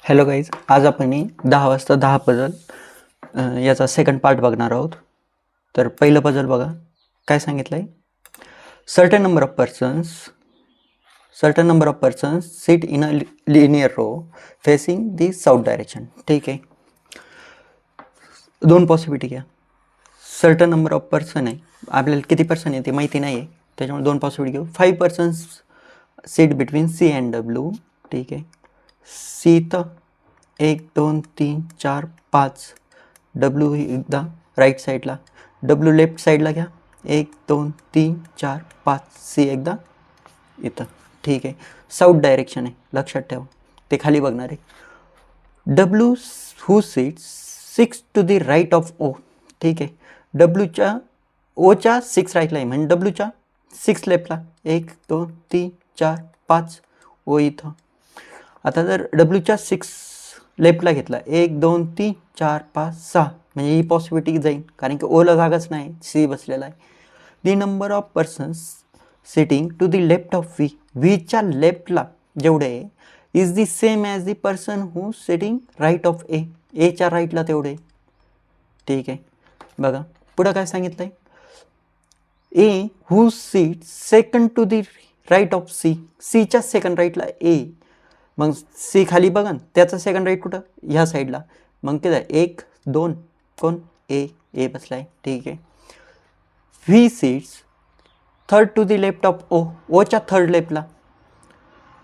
Hello guys, आज आपण 10 वाजता 10 पझल याचा सेकंड पार्ट बघणार आहोत. तर पहिलं पझल बघा, काय सांगितलं आहे. Certain number of persons sit in a linear row facing the south direction. ठीक आहे, दोन पॉसिबिलिटी घ्या. सर्टन नंबर ऑफ पर्सन आहे, आपल्याला किती पर्सन आहे ते माहिती नाही आहे, त्याच्यामुळे दोन पॉसिबिलिटी घेऊ. 5 persons sit between C and W. ठीक आहे, सी तर 1 2 3 4 5. डब्ल्यू एकदा राईट साईडला, डब्ल्यू लेफ्ट साईडला घ्या. 1 2 3 4 5. सी एकदा इथं. ठीक आहे, साऊथ डायरेक्शन आहे, लक्षात ठेवा, ते खाली बघणार आहे. W who sits 6 to the right of O. ठीक आहे, डब्ल्यूच्या ओच्या 6 राईटला आहे, म्हणजे डब्ल्यूच्या 6 लेफ्टला. 1 2 3 4 5. ओ इथं. आता जर डब्ल्यूच्या 6 लेफ्टला घेतला, 1 2 3 4 5 6, म्हणजे ही पॉसिबिलिटी जाईल, कारण की ओला जागाच नाही, सी बसलेला आहे. The number of persons sitting to the left of V. व्हीच्या लेफ्टला जेवढे आहे is the same as the person who sitting right of A. एच्या राईटला तेवढे. ठीक आहे, बघा पुढं काय सांगितलं आहे. A who seat second to the right of C. सीच्या सेकंड राईटला ए, मग सी खाली बघा, त्याचा सेकंड राईट कुठं, ह्या साईडला. मग किती आहे, 1 2, कोण, ए बसला आहे. ठीक आहे, V sits third to the left of O. ओच्या थर्ड लेफ्टला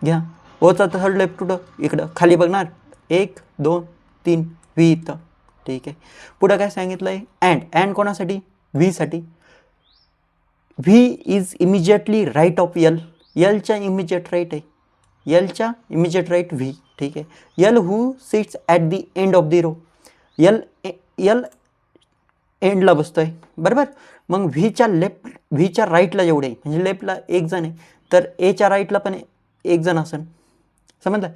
घ्या. ओचा थर्ड लेफ्ट कुठं, इकडं खाली बघणार, 1 2 3, व्ही इथं. ठीक आहे, पुढं काय सांगितलं आहे. अँड कोणासाठी, व्हीसाठी. V is immediately right of L. एलच्या इमिजिएट राईट आहे, एलच्या इमिजिएट राईट व्ही. ठीक आहे, L who sits at the end of the row. L एंडला बसतो आहे, बरोबर. मग व्हीच्या राईटला जेवढे आहे, म्हणजे लेफ्टला एक जण आहे, तर एच्या राईटला पण एक जण असेल, समजलं.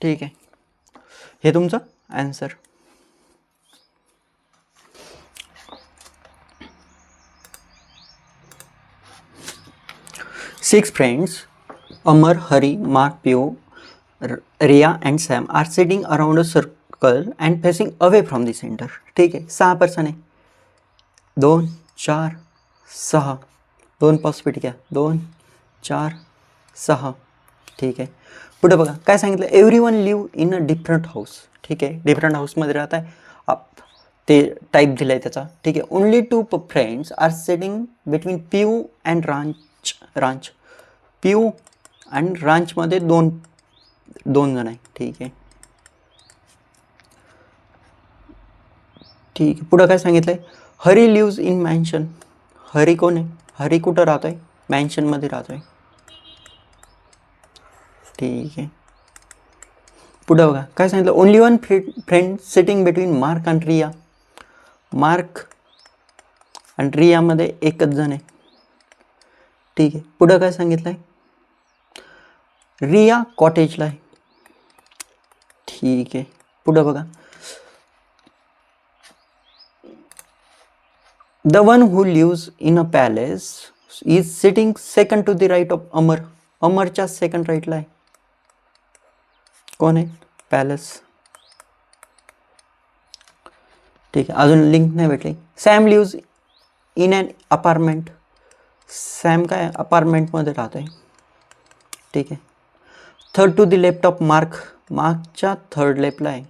ठीक आहे, हे तुमचं answer. Six friends, Amar, Hari, Mark, Pio, Riya and Sam are sitting around a circle and facing away from the center. ठीक आहे, 6 पर्सन आहे, 2 4 6. दोन पॉसिबिलिटी घ्या, 2 4 6. ठीक आहे, पुढे बघा काय सांगितलं. Everyone live in a different house. ठीक आहे, डिफरंट हाऊसमध्ये राहत आहे, ते टाईप दिलं आहे त्याचा. ठीक आहे, only 2 friends are sitting between Piyu and Ranch. Piyu आणि रांचमध्ये दोन जण आहे. ठीक आहे, ठीक आहे, पुढं काय सांगितलं आहे. Hari lives in mansion. Hari कोण आहे, हरी कुठं राहतो आहे, मॅन्शनमध्ये राहतो आहे. ठीक आहे, पुढं बघा काय सांगितलं. Only one friend sitting between Mark and Riya. Mark आणि रियामध्ये एकच जण आहे. ठीक आहे, पुढं काय सांगितलं आहे. रिया कॉटेजला आहे. ठीक आहे, पुढं बघा. The one who lives in a palace is sitting second to the right of Amar. अमरच्या सेकंड राईटला आहे, कोण आहे, पॅलेस. ठीक आहे, अजून लिंक नाही भेटली. Sam lives in an apartment. Sam काय अपार्टमेंटमध्ये राहतो आहे. ठीक आहे, third to the left of Mark. मार्कच्या थर्ड लेफ्टला आहे,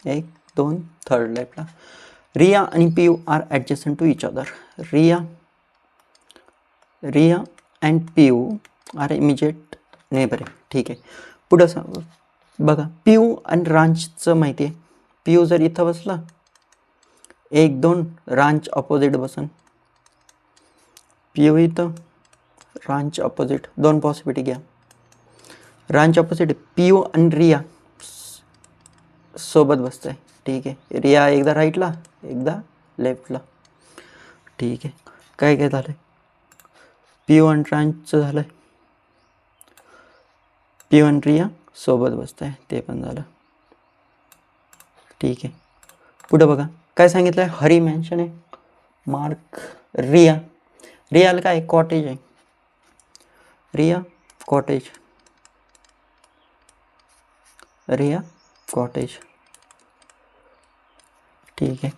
1 2 थर्ड लेफ्टला. रिया आणि Piyu are adjacent to each other. Riya and Piyu are immediate neighbour आहे. ठीक आहे, पुढं बघा. पियू आणि रांचचं माहिती आहे. पियू जर इथं बसला, 1 2, रांच ऑपोजिट बसन. पियू इथं, रांच ऑपोजिट. दोन पॉसिबिलिटी घ्या. रांच ऑपोजिट पियू आणि रिया सोबत बसत आहे. ठीक आहे, रिया एकदा राईटला एकदा लेफ्टला. ठीक आहे, काय झालं आहे. पियू आणि रांचचं झालं आहे, पियू आणि रिया सोबत बसत आहे, ते पण झालं. ठीक आहे, पुढं बघा काय सांगितलं आहे. हरी मॅन्शन आहे, मार्क रियाला काय कॉटेज आहे. रिया कॉटेज. रिया कॉटेज, ठीक आहे.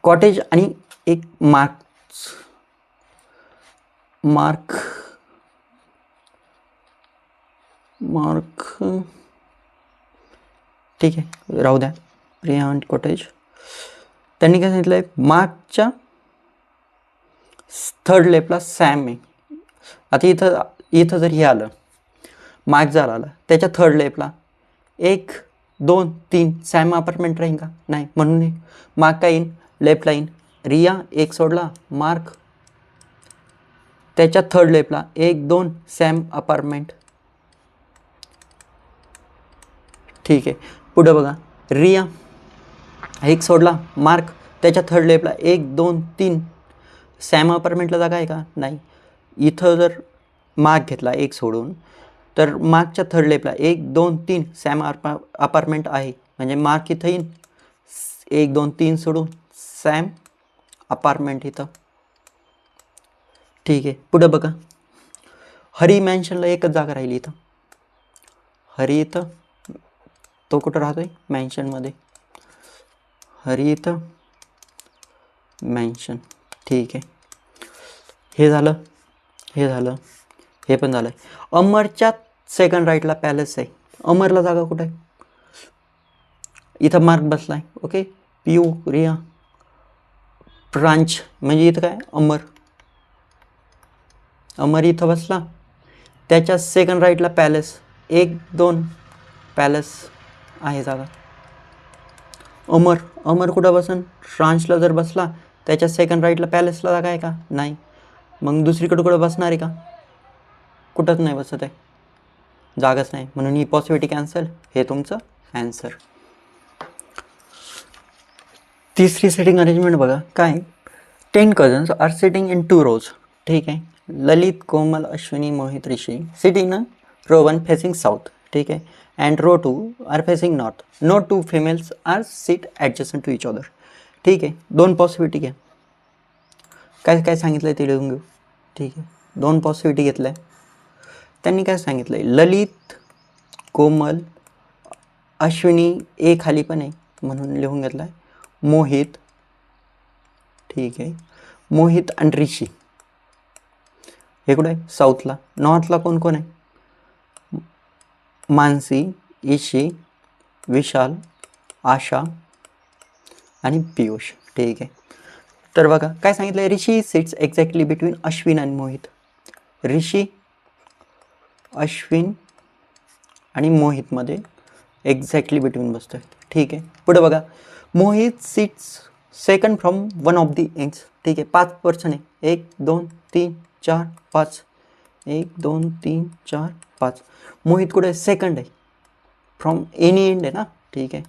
कॉटेज आणि एक मार्क ठीक आहे, राहू द्या. रिया आणि कॉटेज. त्यांनी काय सांगितलं आहे, मार्कच्या थर्ड लेपला सॅम आहे. आता इथं जर हे आलं, मार्क जर आलं त्याच्या थर्ड लेपला 1 2 3 सॅम अपार्टमेंट राहील का? नाही. म्हणून मार्क काय येईन, लेफ्टला येईन. रिया 1 सोडला, मार्क त्याच्या थर्ड लेपला 1 2 सॅम अपार्टमेंट, ठीक आहे. पुढं बघा, रिया 1 सोडला, मार्क त्याच्या थर्ड लेपला 1 2 3 सॅम अपार्टमेंटला जागा आहे का? नाही. इथं जर मार्क घेतला 1 सोडून, तर मार्कच्या थर्ड लेपला 1 2 3 सॅम अपार्टमेंट आहे. म्हणजे मार्क इथं येईन, 1 2 3 सोडून सॅम अपार्टमेंट इथं, ठीक आहे. पुढं बघा, हरी मॅन्शनला एकच जागा राहिली इथं. हरी इथं, तो कुठं राहतोय? मॅन्शनमध्ये. हरी इथं मॅन्शन, ठीक आहे. हे झालं, हे पण झालं. अमरच्या सेकंड राईटला पॅलेस आहे. अमरला जागा कुठं आहे? इथं मार्क बसलाय. ओके, पियू, रिया, प्रांच, म्हणजे इथं काय, अमर इथं बसला. त्याच्या सेकंड राईटला पॅलेस, 1 2 पॅलेस आहे जागा. अमर कुठं बसन? फ्रान्सला जर बसला, त्याच्या सेकंड राईटला पॅलेसला जागा आहे का? नाही. मग दुसरीकडे कुठं बसणार आहे का? कुठंच नाही बसत आहे, जागाच नाही. म्हणून ही पॉसिबिलिटी कॅन्सल. हे तुमचं ॲन्सर. तिसरी सेटिंग अरेंजमेंट बघा काय. 10 cousins are sitting in 2 rows, ठीक आहे. Lalit, Komal, Ashwini, Mohit, Rishi sit in row 1 facing south, ठीक आहे. And row 2 are facing north. No 2 females are seat adjacent to each other, ठीक आहे. 2 पॉसिबिलिटी घ्या. काय सांगितलं आहे ते लिहून घेऊ, ठीक आहे. 2 पॉसिबिलिटी घेतल्या. त्यांनी काय सांगितलं आहे, ललित, कोमल, अश्विनी ए खाली पण आहे म्हणून लिहून घेतला आहे. मोहित, ठीक आहे. मोहित आणि ऋषी हे कुठं आहे? साऊथला. नॉर्थला कोण कोण आहे? मानसी, ईशी, विशाल, आशा आणि पियुष, ठीक आहे. तर बघा काय सांगितलं आहे, ऋषी सिट्स एक्झॅक्टली बिटवीन अश्विन आणि मोहित. ऋषी अश्विन आणि मोहितमध्ये एक्झॅक्टली बिटवीन बसतोय, ठीक आहे. पुढे बघा, Mohit sits second from one of the ends, ठीक आहे. 5 पर्सन आहे, 1 2 3 4 5, 1 2 3 4 5. मोहित कुठे? सेकंड आहे, फ्रॉम एनी एंड आहे ना, ठीक आहे.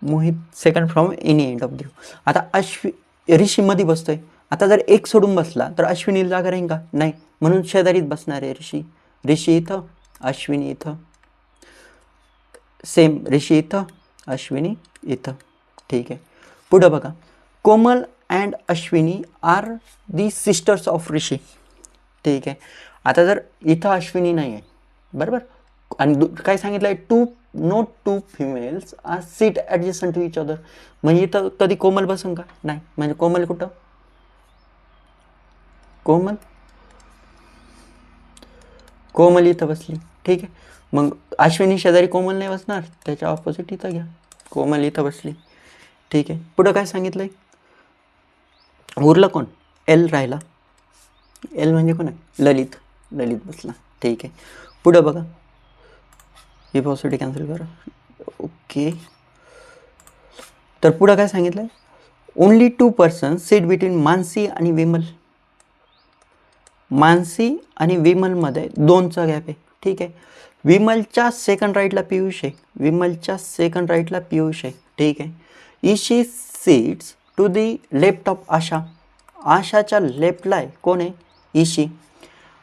Mohit second from any end of the. आता ऋषी मध्ये बसतोय. आता जर 1 सोडून बसला तर अश्विनीला जागा राहील का? नाही. म्हणून शेजारीच बसणार आहे ऋषी इथं, अश्विनी इथं. सेम, ऋषी इथं, अश्विनी इथं, ठीक आहे. पुढं बघा, Komal and Ashwini are the sisters of Rishi, ठीक आहे. आता जर इथं अश्विनी नाही आहे, बरोबर, आणि काय सांगितलं आहे, no two females are seat adjacent to each other. म्हणजे इथं कधी कोमल बसन का? नाही. म्हणजे कोमल कुठं? कोमल इथं बसली, ठीक आहे. मग अश्विनी शेजारी कोमल नाही बसणार, त्याच्या ऑपोजिट इथं घ्या, कोमल इथं बसली, ठीक आहे. पुढं काय सांगितलंय, उरलं कोण? एल राहिला. एल म्हणजे कोण आहे? ललित बसला, ठीक आहे. पुढं बघा, ही पॉसिबिलिटी कॅन्सल करा, ओके. तर पुढं काय सांगितलंय, only 2 person seat between Mansi आणि विमल. मानसी आणि विमलमध्ये 2चा गॅप आहे, ठीक आहे. विमलच्या सेकंड राईटला पियुष आहे, ठीक आहे. Ishi seats to the left of Asha. आशाच्या लेफ्टला आहे कोण आहे? ईशी.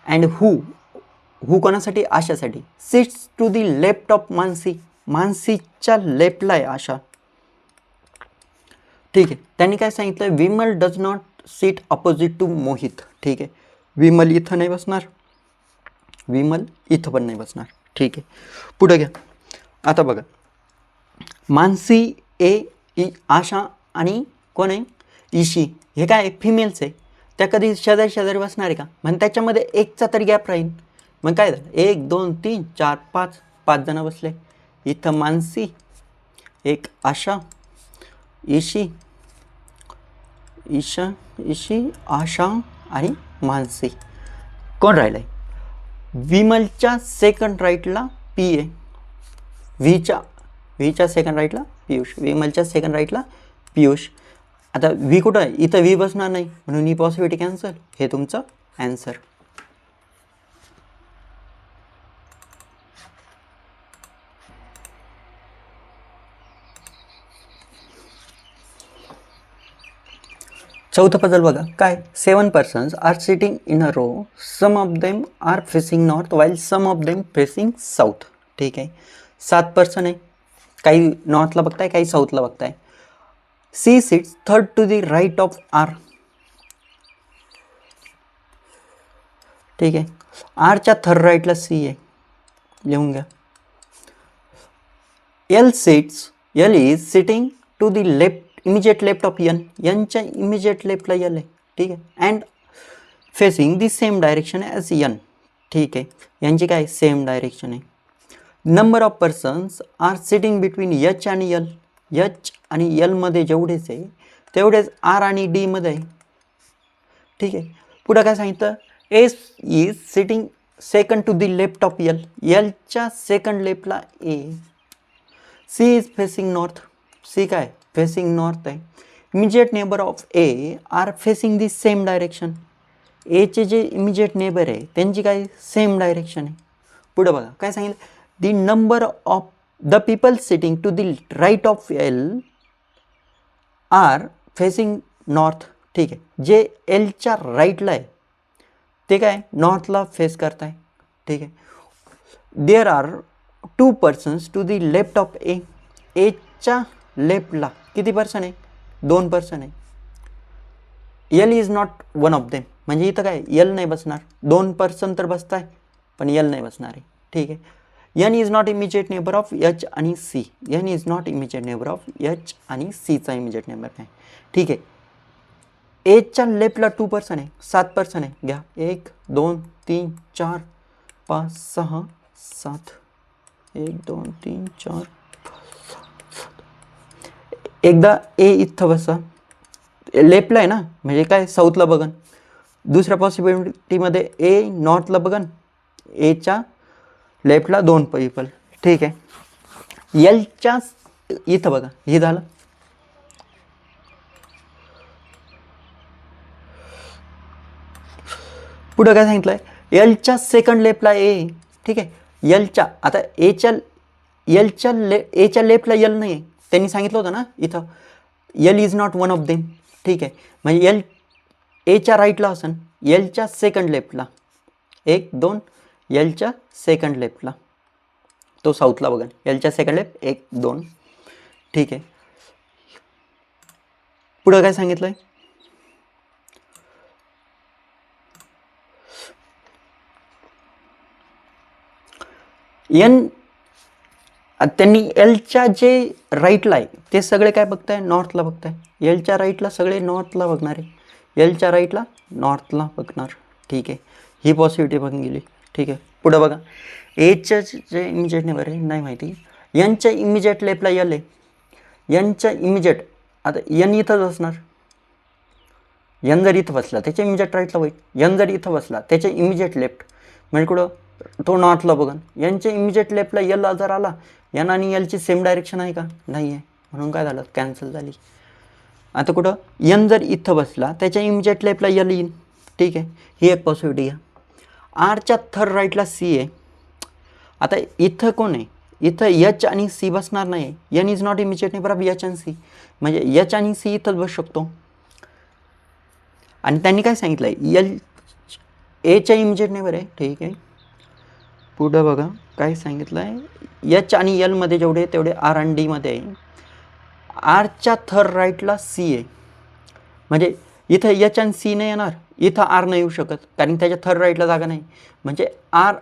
अँड हू कोणासाठी? आशासाठी. Seats to the left of मानसीच्या लेफ्टला आहे आशा, ठीक आहे. त्यांनी काय सांगितलं, Vimal does not seat opposite to Mohit, ठीक आहे. विमल इथं नाही बसणार, विमल इथं पण नाही बसणार, ठीक आहे. पुढे घ्या, आता बघा, मानसी, आशा आणि कोण आहे, ईशी, हे काय फिमेल्स आहे, त्या कधी शेजारी शेजारी बसणार आहे का? म्हणजे त्याच्यामध्ये एकचा तरी गॅप राहील. मग काय झालं, 1 2 3 4 5 5 जण बसले. इथं मानसी, एक आशा, ईशी, आशा आणि मानसी. कोण राहिलंय? विमलच्या सेकंड राईटला पी आहे, व्हीच्या सेकंड राईटला पियुष, विमलच्या सेकंड राईटला पियुष. आता व्ही कुठं आहे? इथं व्ही बसणार नाही, म्हणून ही पॉसिबिलिटी कॅन्सल. हे तुमचं ॲन्सर. चौथा पझल बघा काय, 7 persons are sitting in a row, some of them are facing north while some of them facing south. ठीक आहे, 7 पर्सन आहे, काही नॉर्थला बघताय, काही साऊथला बघताय. C sits third to the right of R. ठीक आहे, आरच्या थर्ड राईटला सी आहे, लिहून घ्या. L is sitting to the left, immediate left of N, एनच्या इमिजिएट लेफ्टला एल आहे. ठीक आहे, and facing the same direction as N. ठीक आहे, यांची काय सेम डायरेक्शन आहे. Number of persons are sitting between H आणि एल, एच आणि एलमध्ये जेवढेच आहे तेवढेच आर आणि डीमध्ये आहे. ठीक आहे, पुढं काय सांगितलं, S is sitting second to the left of L, एलच्या सेकंड लेफ्टला A. C is facing north, C काय फेसिंग नॉर्थ आहे. Immediate neighbour of A are facing the same direction, एचे जे इमिजिएट नेबर आहे त्यांची काय सेम डायरेक्शन आहे. पुढं बघा काय सांगितलं, the number of the people sitting to the right of L are facing north. ठीक आहे, जे एलच्या राईटला आहे ते काय नॉर्थला फेस करताय. ठीक आहे, there are 2 persons to the left of A, एच्या लेफ्टला किती पर्सन आहे, 2 पर्सन आहे. L is not one of them, म्हणजे इथं काय एल नाही बसणार, 2 पर्सन तर बसताय पण एल नाही बसणार आहे. ठीक आहे, N is not immediate neighbour of H आणि C, N is not immediate neighbour of H आणि सीचा इमिजिएट नेबर आहे. ठीक आहे, एचच्या लेफ्टला 2 पर्सन आहे, 7 पर्सन आहे. घ्या 1 2 3 4 5 6 7, 1 2 3 4 एकदा ए इथं बसा, लेफ्टला आहे ना, म्हणजे काय साऊथला बघन. दुसऱ्या पॉसिबिलिटीमध्ये ए नॉर्थला बघन, एच्या लेफ्टला 2 पीपल. ठीक आहे, एलच्या इथं बघा, हे झालं. पुढं काय सांगितलं आहे, एलच्या सेकंड लेफ्टला ए. ठीक आहे, एलच्या आता एच्या लेफ्टला एल नाही आहे, त्यांनी सांगितलं होतं ना इथं, L is not one of them. ठीक आहे, म्हणजे एल एच्या राईटला असन, एलच्या सेकंड लेफ्टला 1 2, एलच्या सेकंड लेफ्टला, तो साऊथला बघा, एलच्या सेकंड लेफ्ट 1 2. ठीक आहे, पुढं काय सांगितलं आहे, एन त्यांनी एलच्या जे राईटला आहे ते सगळे काय बघताय, नॉर्थला बघताय. एलच्या राईटला सगळे नॉर्थला बघणार आहे, एलच्या राईटला नॉर्थला बघणार. ठीक आहे, ही पॉसिबिलिटी बघून गेली. ठीक आहे, पुढं बघा, एच्या जे इमिजिएट नेबर आहे नाही माहिती, यांच्या इमिजिएट लेफ्टला एल आहे, यांच्या इमिजिएट, आता एन इथंच असणार, एन जर इथं बसला त्याच्या इमिजिएट राईटला होईल, एन जर इथं बसला त्याच्या इमिजिएट लेफ्ट, म्हणजे कुठं तो नॉर्थला बघन. यांच्या इमिजिएट लेफ्टला एल जर आला, एन आणि एलची सेम डायरेक्शन आहे का, नाही आहे, म्हणून काय झालं कॅन्सल झाली. आता कुठं एन जर इथं बसला त्याच्या इमिजिएट लेफ्टला एल येईल. ठीक आहे, ही एक पॉसिबिलिटी आहे. आरच्या थर्ड राईटला सी आहे. आता इथं कोण आहे, इथं एच आणि सी बसणार नाही, N is not immediate neighbour of H आणि सी, म्हणजे एच आणि सी इथंच बसू शकतो. आणि त्यांनी काय सांगितलं आहे, एल एच्या इमिजिएट नेबर आहे. ठीक आहे, पुढं बघा काय सांगितलं आहे, एच आणि एलमध्ये जेवढे तेवढे आर आणि डीमध्ये आहे. आरच्या थर्ड राईटला सी आहे, म्हणजे इथं एच आणि सी नाही येणार, इथं आर नाही येऊ शकत कारण त्याच्या थर्ड राईटला जागा नाही. म्हणजे आर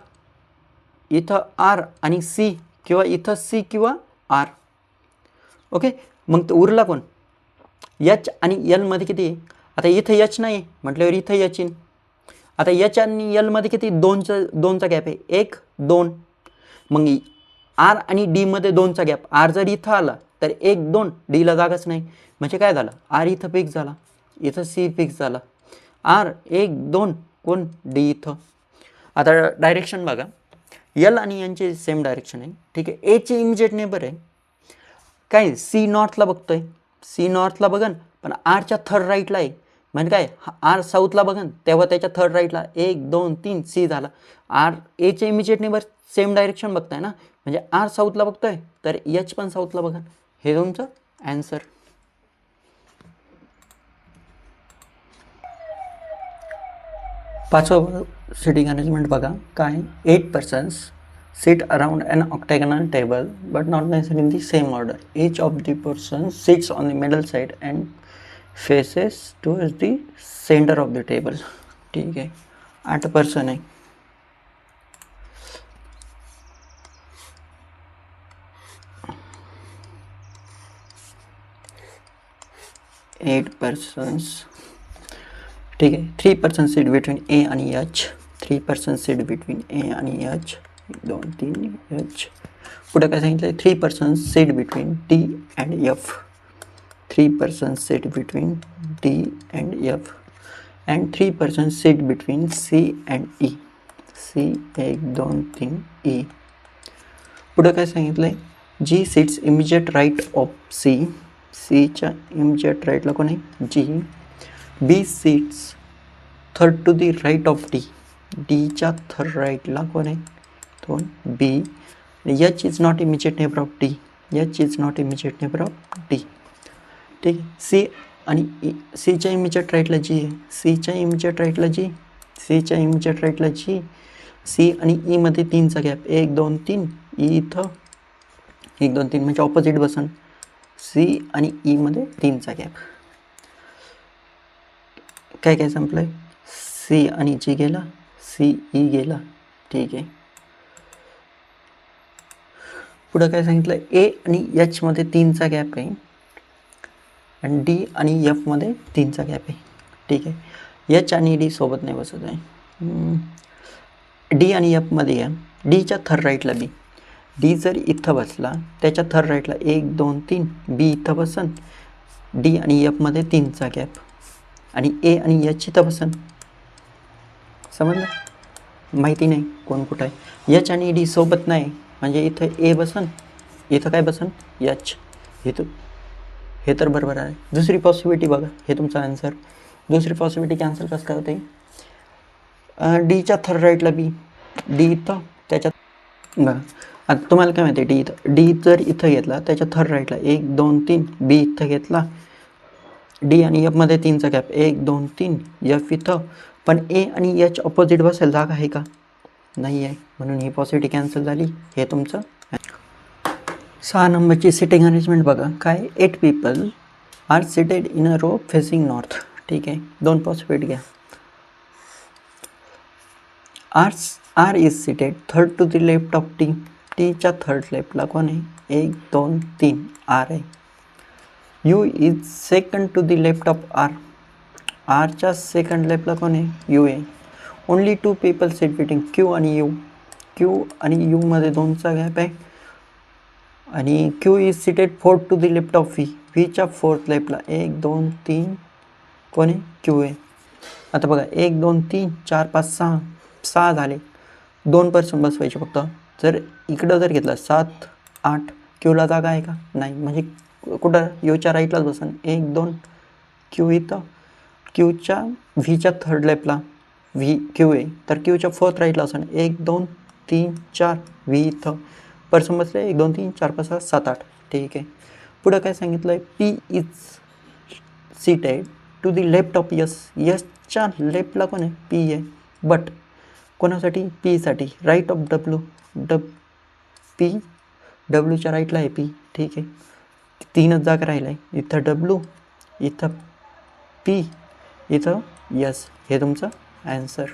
इथं आर आणि सी किंवा इथं सी किंवा आर. ओके, मग उरला कोण? एच आणि एलमध्ये किती आहे? आता इथं एच नाही म्हटल्यावर इथं एच येईन. आता एच आणि एलमध्ये किती? दोनचा गॅप आहे, 1 2. मग आर आणि डीमध्ये 2चा गॅप. आर जर इथं आला तर 1 2, डीला जागाच नाही. म्हणजे काय झालं? आर इथं फिक्स झाला, इथं सी फिक्स झाला. आर 1 2 कोण? डी इथं. आता डायरेक्शन बघा, एल आणि यांचे सेम डायरेक्शन आहे. ठीक आहे, एचे इमिजिएट नेबर आहे काय? सी नॉर्थला बघतोय, सी नॉर्थला बघन, पण आरच्या थर्ड राईटला आहे. म्हणजे काय? आर साऊथला बघन तेव्हा त्याच्या थर्ड राईटला 1 2 3 सी झाला. आर एचे इमिजिएट नेबर सेम डायरेक्शन बघताय ना, म्हणजे आर साऊथला बघतोय तर एच पण साऊथला बघा. हे तुमचं ॲन्सर. पाचवं सिटिंग अरेंजमेंट बघा काय? 8 persons sit around an octagonal table but not necessarily in the same order. Each of the persons sits on the middle side and faces towards the center of the table. ठीक है, 8 person है. Eight persons. ठीक है, 3 person sit between A आणि H. 3 person sit between A आणि H. 2 3 H. पुढे काय सांगितलं? 3 person sit between D and F. 3 person sit between D and F and 3 person sit between C and E. C 1 2 3 E. पुढे काय सांगितलंय? G sits immediate right of C. सीच्या immediate राईटला कोण आहे? जी. बी sits third to the right of D. डीच्या थर्ड राईटला कोण आहे? दोन B. H is not immediate neighbour of D. H is not immediate neighbour of D. ठीक. सी आणि ई. सीच्या इमिजिएट राईटला जी आहे. सीच्या इमिजिएट राईटला जी. सीच्या इमिजिएट राईटला जी. सी आणि ईमध्ये 3चा गॅप. 1 2 3. ई इथं 1 2 3 म्हणजे ऑपोजिट बसन. सी आणि ईमध्ये 3चा गॅप. काय काय संपलंय? सी आणि जी गेला, सी ई गेला. ठीक आहे. पुढं काय सांगितलं? ए आणि एचमध्ये 3चा गॅप आहे आणि डी आणि एफमध्ये 3चा गॅप आहे. ठीक आहे. एच आणि डी सोबत नाही बसत आहे. डी आणि एफमध्ये या. डीच्या थर्ड राईटला बी. डी जर इथं बसला त्याच्या थर्ड राईटला 1 2 3. बी इथं बसन. डी आणि एफमध्ये 3चा गॅप आणि ए आणि एच इथं बसन. समजलं? माहिती नाही कोण कुठं आहे. एच आणि डी सोबत नाही म्हणजे इथं ए बसन, इथं काय बसन? एच. इथं हे तर बरोबर आहे. दुसरी पॉसिबिलिटी बघा, हे तुमचा आन्सर. दुसरी पॉसिबिलिटी कॅन्सल कसं काय होते? डीच्या थर्ड राईटला बी. डी इथं त्याच्यात बघा. आता तुम्हाला काय माहिती आहे? डी इथं. डी जर इथं घेतला त्याच्या थर्ड राईटला 1 2 3. बी इथं घेतला. डी आणि एफमध्ये 3चा गॅप. 1 2 3. एफ इथं. पण ए आणि एच ऑपोजिट बसेल जागा आहे का? नाही आहे, म्हणून ही पॉसिबिलिटी कॅन्सल झाली. हे तुमचं. 6 नंबरची सिटिंग अरेंजमेंट बघा काय? 8 people are seated in a row facing north. ठीक आहे, 2 पॉसिबिलिटी घ्या. R is seated third to the left of T. टीच्या थर्ड लेफ्टला कोण आहे? 1 2 3 आर आहे. U is second to the left of R. आरच्या सेकंड लेफ्टला कोण आहे? यू आहे. Only 2 people sit between Q आणि यू. क्यू आणि यूमध्ये 2चा गॅप आहे आणि Q is seated fourth to the left of V. व्हीच्या फोर्थ लेफ्टला 1 2 3 कोण आहे? क्यू आहे. आता बघा 1 2 3 4 5 6. 6 झाले. 2 पर्सन बसवायचे फक्त. जर इकडं जर घेतलं 7 8. क्यूला जागा आहे का? नाही, म्हणजे कुठं? यूच्या राईटलाच बसन. 1 2 क्यू इथं. क्यूच्या व्हीच्या थर्ड लेफ्टला व्ही क्यू आहे तर क्यूच्या फोर्थ राईटला असन. 1 2 3 4. व्ही इथं. पर्सन बसले 1 2 3 4 5 6 7 8. ठीक आहे. पुढं काय सांगितलं आहे? P is seated to the left of S. यसच्या लेफ्टला कोण आहे? पी आहे. बट कोणासाठी? पीसाठी. Right of W. पी डब्ल्यूच्या राईटला आहे पी. ठीक आहे. 3च जागा राहिला आहे. इथं डब्ल्यू, इथं पी, इथं यस. हे तुमचं ॲन्सर.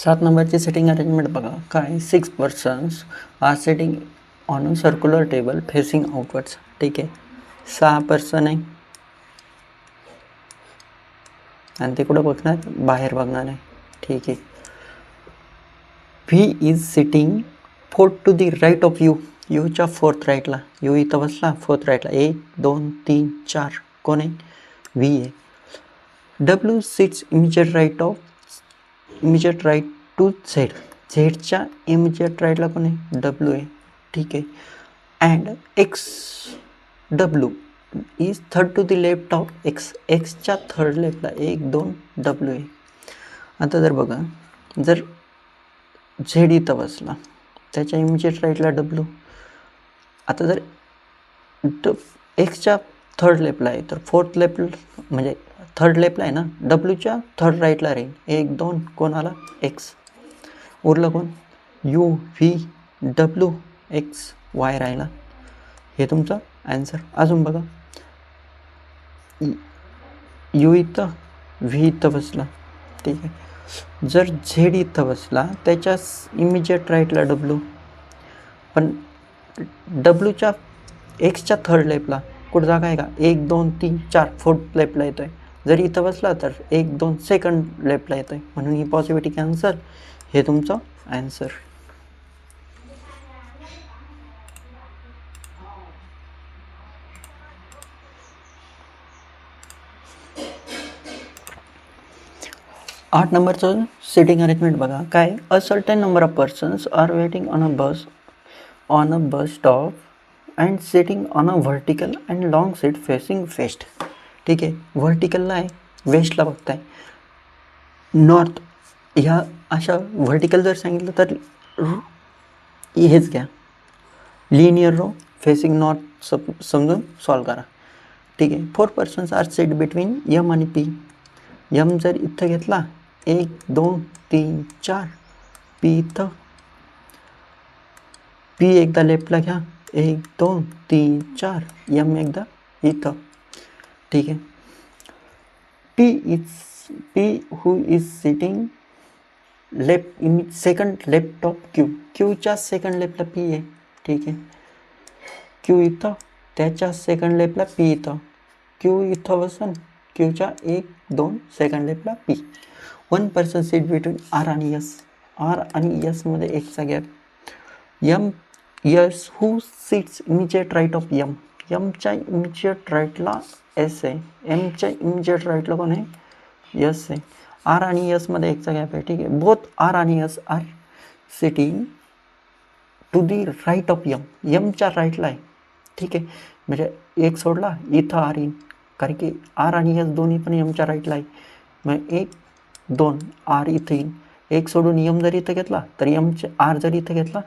7 नंबरची सिटिंग अरेंजमेंट बघा काय. 6 persons are sitting on a circular table facing outwards. ठीक आहे, 6 पर्सन आहे आणि ते कुठं बघणार, बाहेर बघणार आहे. ठीक आहे. V is sitting 4 to the right of U. यूच्या 4th राईटला. यू इथं बसला 4th राईटला. 1 2 3 4 कोण आहे, व्ही आहे. W sits immediate right to Z. झेडच्या इमिजिएट राईटला कोण आहे, डब्ल्यू आहे. ठीक आहे. And X W is third to the left of X. एक्सच्या थर्ड लेफ्टला 1 2 डब्ल्यू आहे. आता जर बघा, जर झेड इथं बसला, त्याच्या इमिजिएट राईटला डब्ल्यू. आता जर एक्सच्या थर्ड लेफ्टला आहे तर 4th लेफ्ट म्हणजे थर्ड लेफ्टला आहे ना, डब्ल्यूच्या थर्ड राईटला राहील. 1 2 कोण आला, एक्स. उरलं कोण, U V W x Y राहिला. हे तुमचं ॲन्सर. अजून बघा, यू इथं, व्ही इथं बसला. ठीक आहे. जर झेड इथं बसला, त्याच्या इमिजिएट राईटला डब्ल्यू, पण डब्ल्यूच्या एक्सच्या थर्ड लेफ्टला कुठं जागा आहे का, 1 2 3 4 4th लेफ्टला येतो आहे. जर इथं बसला तर 1 2 सेकंड लेफ्टला येतो आहे. म्हणून ही पॉसिबिलिटी कॅन्सल. हे तुमचं ॲन्सर. आठ नंबरचं सिटिंग अरेंजमेंट बघा काय. A certain number of persons are waiting on a bus stop and sitting on a vertical and long seat facing west. ठीक आहे. व्हर्टिकलला आहे, वेस्टला बघताय. नॉर्थ ह्या अशा व्हर्टिकल जर सांगितलं तर हेच घ्या, लिनियर रो फेसिंग नॉर्थ समजून सॉल्व करा. ठीक आहे. 4 persons are set between M आणि पी. यम जर इथं घेतला, 1 2 3 4, पी इथं, पी एकदा लेफ्टला घ्या, 1 2 3 4, यम एकदा इथं. ठीक आहे. P who is sitting second left of Q. क्यूच्या सेकंड लेफ्टला पी आहे. ठीक आहे. क्यू इथं, त्याच्या सेकंड लेफ्टला पी इथं. क्यू इथं बसन, क्यूच्या 1 2 सेकंड लेफ्टला P. 1 person seat between R आणि एस. आर आणि एसमध्ये एकचा gap. M S who seats immediate right of M. यमच्या इमिजिएट राईटला एस आहे. एमच्या इमिजिएट राईटला कोण आहे, यस आहे. आर आणि यसमध्ये एकचा गॅप आहे. ठीक आहे. बोथ आर आणि S are sitting to the right of M. यमच्या राईटला आहे. ठीक आहे. म्हणजे एक सोडला, इथं आर येईन, कारण की आर आणि यस दोन्ही पण यमच्या राईटला आहे. मग 1 2 आर इथं येईन. एक सोडून यम जर इथं घेतला तर यमच्या आर जर इथं घेतला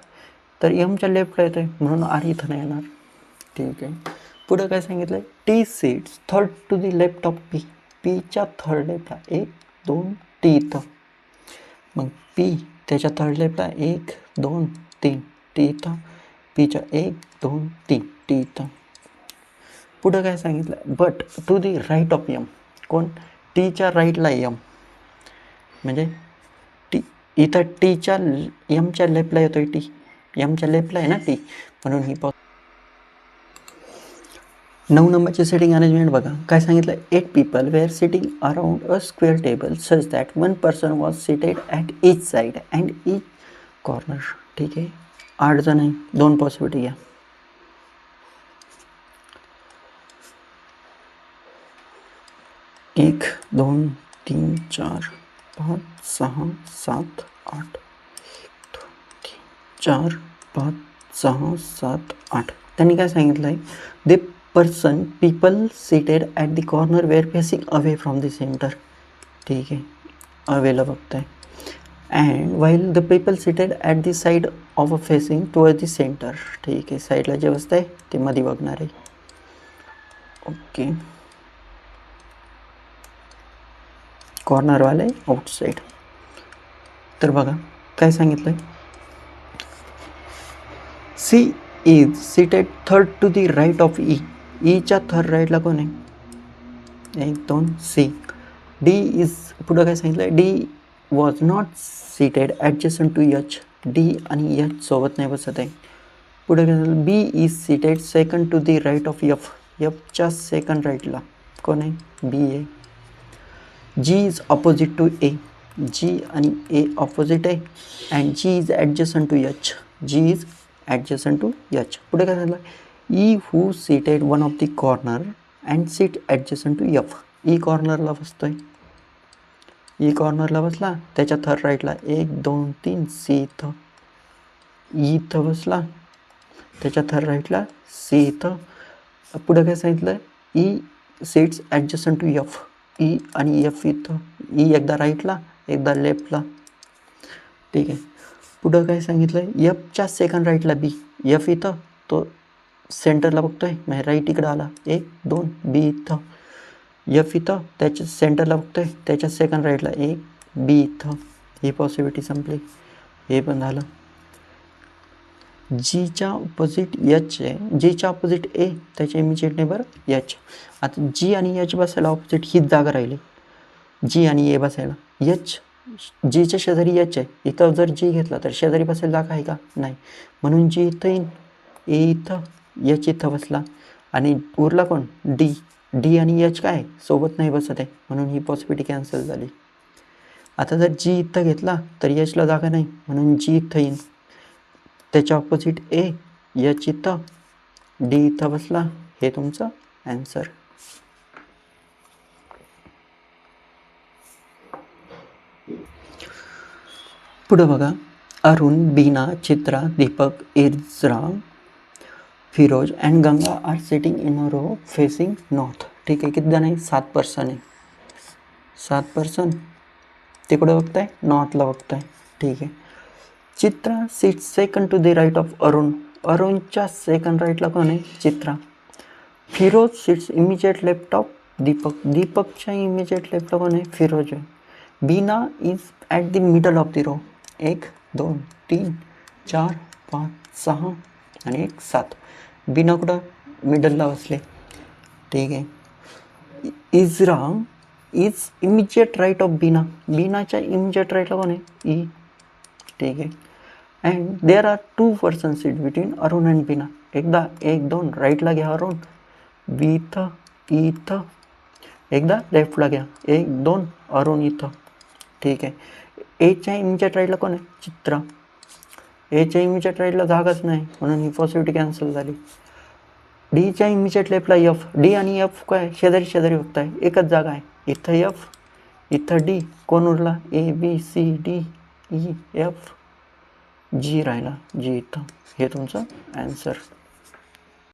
तर यमच्या लेफ्टला येतो आहे, म्हणून आर इथं नाही येणार. ठीक आहे. पुढं काय सांगितलं आहे, T sits third to the left of P. पीच्या थर्ड लेफ्टला 1 2 टी इथं. मग पी त्याच्या थर्ड लेफ्टला 1 2 3 टी इथं. पीच्या 1 2 3 टी इथं. पुढं काय सांगितलं, but to the right of M. कोण, टीच्या राईटला यम, म्हणजे टी इथं टीच्या यमच्या लेफ्टला येतोय टी. यमच्या लेफ्टला आहे ना टी, म्हणून ही 9 नंबरची सिटिंग अरेंजमेंट बघा काय सांगितलं. 8 people were sitting around a square table such that 1 person was seated at each side and each corner. ठीक आहे. 8 जण आहे, 2 पॉसिबिलिटी घ्या. एक 2 3 4 5 6 7 8. 1 2 3 4 5 6 7 8. त्यांनी काय सांगितलं आहे, दे people seated at the corner were facing away from the center. ठीक आहे. अवेला बघताय. and while the people seated at the side of facing towards the center. ठीक आहे. साईडला जे बसताय ते मध्ये बघणार आहे. ओके. कॉर्नरवाले आउटसाईड. तर बघा काय सांगितलंय, C is seated third to the right of E. ईच्या थर्ड राईटला कोण आहे, 1 2 सी. डी इज, पुढं काय सांगितलं, D was not seated adjacent to H. D आणि एच सोबत नाही बसत आहे. पुढे B is seated second to the right of F. एफच्या सेकंड राईटला कोण आहे? बी आहे. G is opposite to A. G आणि ए ऑपोजिट आहे. And G is adjacent to H. G is adjacent to H. पुढे काय झालं? E who seated one of the corner and seat adjacent to F. E कॉर्नरला बसतोय. E कॉर्नरला बसला, त्याच्या third राईटला 1 2 3 C इथं. ई इथं बसला, त्याच्या थर्ड राईटला सी इथं. पुढं काय सांगितलं? E sits adjacent to F. E आणि एफ इथं. ई एकदा राईटला, एकदा लेफ्टला. ठीक आहे. पुढं काय सांगितलं? एफच्या सेकंड राईटला बी. एफ इथं, तो सेंटरला बघतोय, म्हणजे राईट इकडं आला. 1 2 बी इथं. एफ इथं, त्याच्या सेंटरला बघतोय, त्याच्या सेकंड राईटला 1 बी इथं. ही पॉसिबिलिटी संपली. हे पण झालं. जीच्या ऑपोजिट एच आहे. जीच्या ऑपोजिट ए, त्याच्या इमिजिएट नेबर एच. आता जी आणि एच बसायला ऑपोजिट हीच जागा राहिली. जी आणि ए बसायला. एच जीच्या शेजारी एच आहे. इथं जर जी घेतला तर शेजारी बसायला जागा आहे का? नाही. म्हणून जी इथं येईन, ए इथं, एच इथं बसला. आणि उरला कोण? डी. डी आणि एच काय सोबत नाही बसत आहे, म्हणून ही पॉसिबिलिटी कॅन्सल झाली. आता जर जी इथं घेतला तर एचला जागा नाही, म्हणून जी इथं येईन. त्याच्या ऑपोजिट ए, एच इथं, डी इथं बसला. हे तुमचं ॲन्सर. पुढं बघा. Arun, Beena, Chitra, Deepak, Ezra, Firoz and Ganga are sitting in a row facing north. ठीक आहे. किती जण आहे? 7 पर्सन आहे. 7 पर्सन तिकडं बघताय, नॉर्थला बघताय. ठीक आहे. Chitra seat second to the right of Arun. अरुणच्या सेकंड राईटला कोण आहे? Chitra. Firoz seats immediate left of Deepak. दीपकच्या इमिजिएट लेफ्टला कोण आहे? फिरोज आहे. Beena is at the middle of the row. 1 2 3 4 5 6 आणि 1 7. बीना कुठं? मिडलला बसले. ठीक आहे. Ezra is immediate right of Beena. बीनाच्या इमिजिएट राईटला कोण आहे? ई. ठीक आहे. And there are 2 person seat between Arun and Beena. एकदा 1 2 राईटला घ्या अरुण, बी इथं, ई इथं. एकदा लेफ्टला घ्या, 1 2 अरुण इथं. ठीक आहे. एच्या इमिजिएट राईटला कोण आहे? चित्रा. एच्या इमिजिएट राईटला जागाच नाही, म्हणून ही पॉसिबिलिटी कॅन्सल झाली. डीच्या इमिजिएट लेफ्टला एफ. डी आणि एफ काय शेजारी शेजारी बघताय, एकच जागा आहे. इथं एफ, इथं डी. कोण उरला? A B C D E F. G राहिला, जी इथं. हे तुमचं ॲन्सर.